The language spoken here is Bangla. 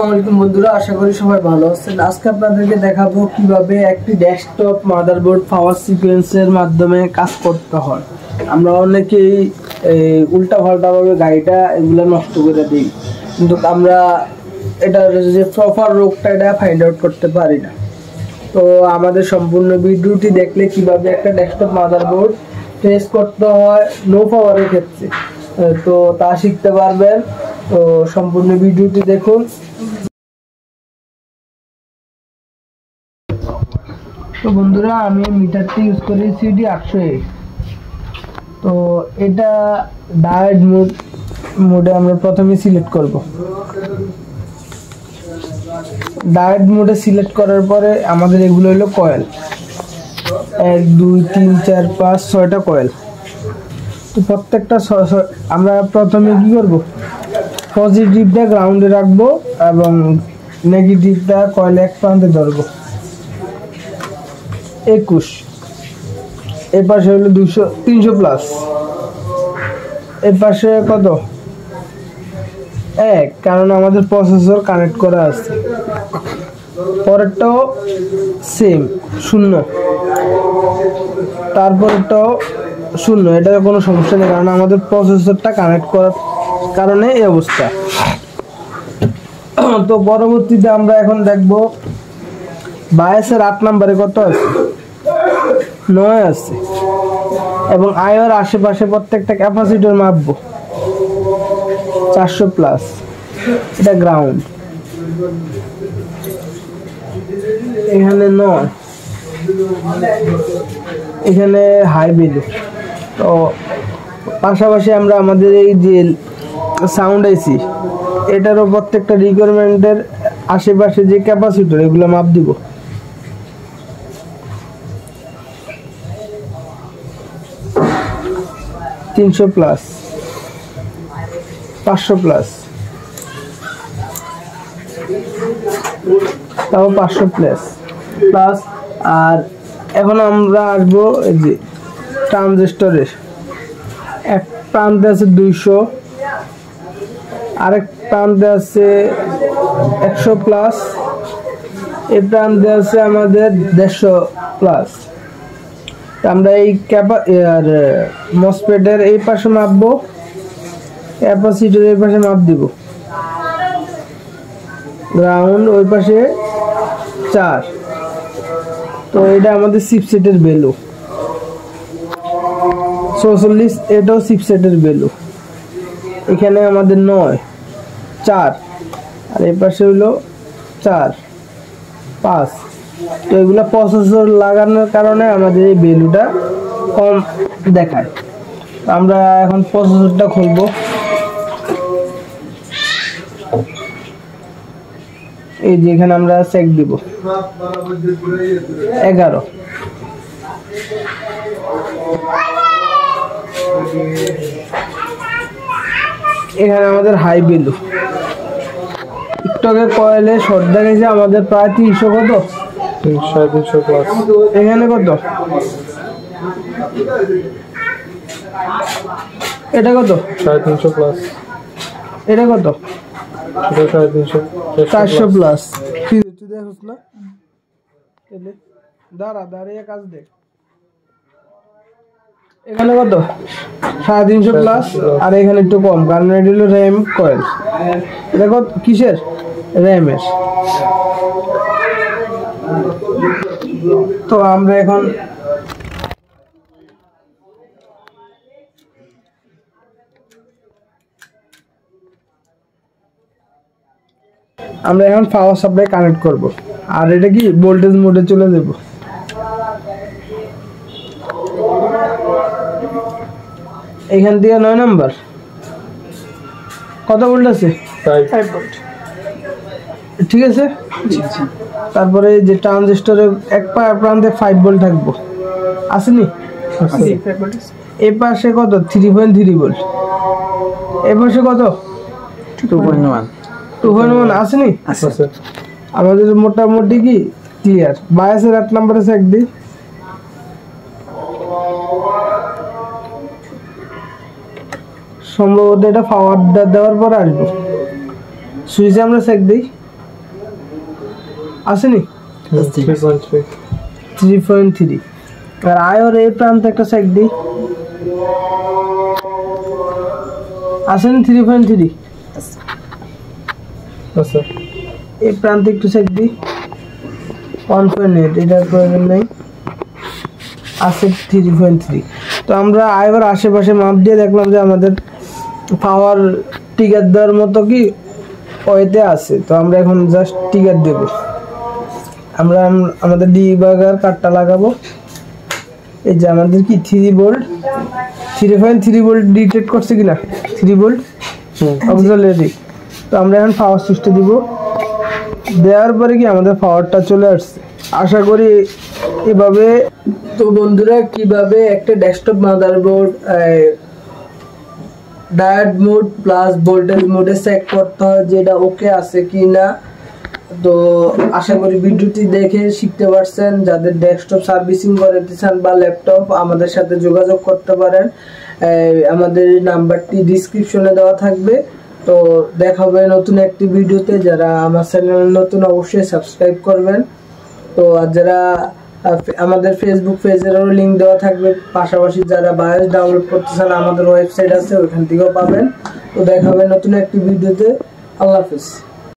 আসসালামু বন্ধুরা, আশা করি সবাই ভালো আছেন। আজকে আপনাদেরকে দেখাবো কিভাবে একটি ডেস্কটপ মাদারবোর্ড পাওয়ার সিকোয়েন্সের মাধ্যমে কাজ করতে হয়। আমরা অনেকেই উল্টা পাল্টা ভাবে গাড়িটা এগুলো নষ্ট করে দিই, কিন্তু আমরা এটা যে প্রপার রোগটা এটা ফাইন্ড আউট করতে পারি না। তো আমাদের সম্পূর্ণ ভিডিওটি দেখলে কিভাবে একটা ডেস্কটপ মাদারবোর্ড টেস্ট করতে হয় নো পাওয়ারের ক্ষেত্রে, তো তা শিখতে পারবেন। তো সম্পূর্ণ ভিডিওটি দেখুন। তো বন্ধুরা, আমি মিটারটি ইউজ করি সিডি 808। তো এটা ডায়োড মোডে আমরা প্রথমে সিলেক্ট করব। ডায়োড মোডে সিলেক্ট করার পরে আমাদের এগুলো হলো কয়েল, 1 2 3 4 5 6টা কয়েল। তো প্রত্যেকটা আমরা প্রথমে কি করব, পজিটিভটা গ্রাউন্ডে রাখবো এবং নেগেটিভটা কয়েল এক প্রান্তে ধরবো। 21 এই পাশে হলো 300 প্লাস, এই পাশে কত 1, কারণ আমাদের প্রসেসর কানেক্ট করা আছে। পরেরটাও সেম 0, তারপরেরটাও 0। এটা কোনো সমস্যা নেই, কারণ আমাদের প্রসেসরটা কানেক্ট করার কারণে এই অবস্থা। তো পরবর্তীতে আমরা এখন দেখব বায়াসের 8 নম্বরে কত আছে, 9 আছে, এবং আয়ের আশেপাশে প্রত্যেকটা ক্যাপাসিটর মাপবো 400 প্লাস। এটা গ্রাউন্ড, এখানে 9, এখানে হাই ভ্যালু। তো পাশাপাশি আমরা আমাদের এই যে সাউন্ড আইসি, এটারও প্রত্যেকটা রিকোয়ারমেন্টের আশেপাশে যে ক্যাপাসিটর এগুলো মাপ দিব। $300 প্লাস, 500 প্লাস, তাও 500 প্লাস। আর এখন আমরা আসবো এই যে ট্রানজিস্টরের, এক প্রান্তে আছে 200, আরেক প্রান্তে আছে 100 প্লাস, এই প্রান্তে আছে আমাদের 150 প্লাস। আমরা এই মসফেটের এই পাশে মাপবো, ক্যাপাসিটর এই পাশে মাপ দিব, গ্রাউন্ড ওই পাশে 4। তো এটা আমাদের চিপসেটের ভ্যালু 44, এটাও চিপসেটের ভ্যালু। এখানে আমাদের 9 4, আর এই পাশে হলো 4 5। তো এগুলা প্রসেসর লাগানোর কারণে আমাদের এই ভ্যালুটা কম দেখায়। আমরা এখন প্রসেসরটা খুলবো। এই যে এখানে আমরা চেক দিব 11। এখানে আমাদের হাই ভ্যালু। টিকটকের কয়েলে শর্ট দেখাইছে আমাদের প্রায় 300 কত 300 প্লাস। এখানে কত, এটা কত 350 প্লাস, এটা কত 400 প্লাস। তুই দেখছ না, দাঁড়িয়ে কাজ দেখ। এখানে কত 350 প্লাস, আর এখানে একটু কম, কারণ এটা হলো র্যাম কয়েল। এটা কত কিসের, র্যামের। তো আমরা এখন পাওয়ার সাপ্লাই কানেক্ট করব, আর এটা কি ভোল্টেজ মোডে চলে যাব। এখান থেকে 9 নাম্বার কত ভোল্ট আছে, 5 ভোল্ট, ঠিক আছে। তারপরে যে ট্রানজিস্টরের এক প্রান্তে 5 ভোল্ট থাকবো, আসেনি? এই পাশে কত 3.3 ভোল্ট, এই পাশে কত 2.1 আসেনি? আমাদের মোটামুটি কি ক্লিয়ার। বায়াসের 8 নম্বরে চেক দিই। সম্ভবত এটা পাওয়ার দেওয়ার পর আসবো। সুইচে আমরা চেক দিই। আসেনি 3.3 আর আয়োর এই প্রান্তে একটা চেক দিই আসেনি 3.3 আচ্ছা এই প্রান্তে একটু চেক দিই 1.8 এটার প্রয়োজন নেই আছে 3.3 তো আমরা আয়োর আশেপাশে মাপ দিয়ে দেখলাম যে আমাদের পাওয়ার টিকার দেওয়ার মতো কি ওইতে আছে তো আমরা এখন জাস্ট টিকার দেব আমরা আমাদের ডিবাগার কাটটা লাগাবো এই যে আমাদের কি 3 ভোল্ট 3.3 ভোল্ট ডিটেক্ট করছে কিনা 3 ভোল্ট অক্সিলারি তো আমরা এখন পাওয়ার সুইচটা দিব দেওয়ার পরে কি আমাদের পাওয়ারটা চলে আসছে আশা করি এভাবে তো বন্ধুরা কিভাবে একটা desktop motherboard diode mode plus voltage মোডে চেক করতে হয় যেটা ওকে আছে কিনা তো আশা করি ভিডিওটি দেখে শিখতে পারছেন যাদের ডেস্কটপ সার্ভিসিং করতে চান বা ল্যাপটপ আমাদের সাথে যোগাযোগ করতে পারেন আমাদের নাম্বারটি ডেসক্রিপশনে দেওয়া থাকবে তো দেখা হবে নতুন একটি ভিডিওতে যারা আমার চ্যানেল নতুন অবশ্যই সাবস্ক্রাইব করবেন তো আর যারা আমাদের ফেসবুক পেজেরও লিংক দেওয়া থাকবে পাশাপাশি যারা বায়োস ডাউনলোড করতে চান আমাদের ওয়েবসাইট আছে ওইখান থেকেও পাবেন তো দেখা হবে নতুন একটি ভিডিওতে আল্লাহ হাফেজ